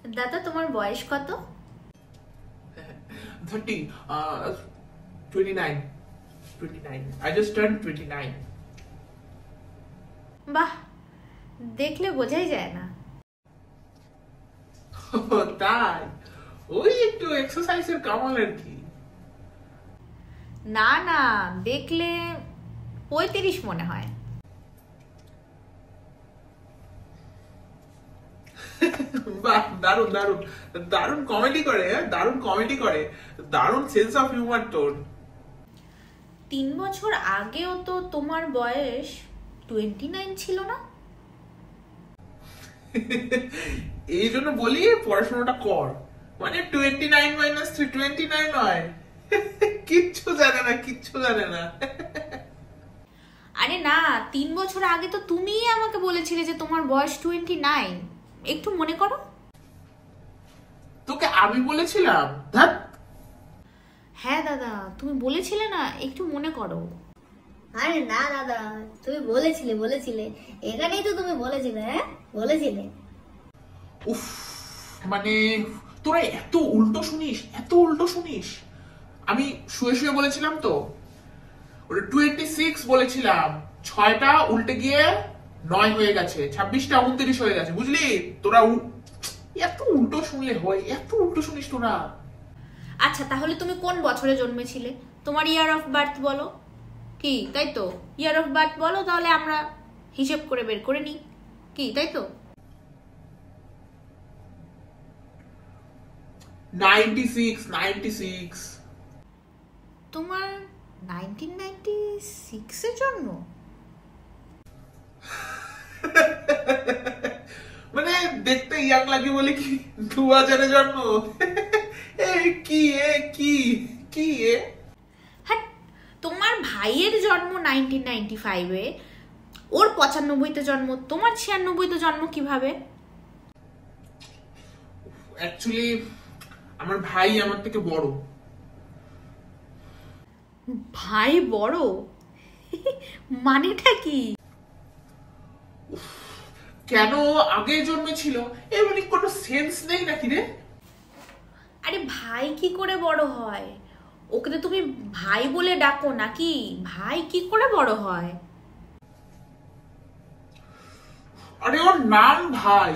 দাদা তোমার বয়স কত? 30 29 29 I just turned 29 বাহ, দেখলে বোঝাই যায় না। তাই ওই একটু এক্সারসাইজের কামাল আর কি। না না, দেখলে 35 মনে হয়। বাহ, দারুণ দারুণ দারুণ কমেডি করে, দারুণ কমেডি করে, দারুণ সেন্স অফ হিউমার তোর। 3 বছর আগেও তো তোমার বয়স 29 ছিল না? এই জন্য বলি পড়াশোনাটা কর, মানে 29 মাইনাস 3 29 হয়। কিচ্ছু জানে না, কিচ্ছু জানে না। আরে না, 3 বছর আগে তো তুমিই আমাকে বলেছিলে যে তোমার বয়স 29। একটু মনে করো। তোকে আমি বলেছিলাম? ধ্যাৎ। হ্যাঁ দাদা, তুমি বলেছিলে না, একটু মনে করো। আরে না দাদা, তুমি বলেছিলে এখানেই তো তুমি বলেছিলে। হ্যাঁ বলেছিলে। উফ, মানে তোরা এত উল্টো শুনিস, এত উল্টো শুনিস। আমি শুয়ে শুয়ে বলেছিলাম তো, ওটা 26 বলেছিলাম, 6টা উল্টে গিয়ে 9 হয়ে গেছে, 26টা 29 হয়ে গেছে, বুঝলি? তোরা এত উল্টো শুনলে হয়, এত উল্টো শুনিস তোরা। আচ্ছা তাহলে তুমি কোন বছরে জন্মেছিলে? তোমার ইয়ার অফ বার্থ বলো। কি তাই তো? ইয়ার অফ বার্থ বলো, তাহলে আমরা হিসেব করে বের করে নিই। কি তাই তো? 96 তোমার 1996 এ জন্ম? মানে দেখতে ইয়াং লাগে বলে কি 2000 এ জন্ম? এ কি কি হ্যাঁ, তোমার ভাইয়ের জন্ম 1995 এ, ওর 95 তে জন্ম, তোমার 96 তে জন্ম কিভাবে? অ্যাকচুয়ালি আমার ভাই আমার থেকে বড়। ভাই বড়? মানেটা কি? কেন আগে জন্মেছিল এ, মানে কোনো সেন্স নেই নাকি রে? আরে ভাই কি করে বড় হয়? ওকে তো তুমি ভাই বলে ডাকো নাকি? ভাই কি করে বড় হয়? আরে ওর নাম ভাই।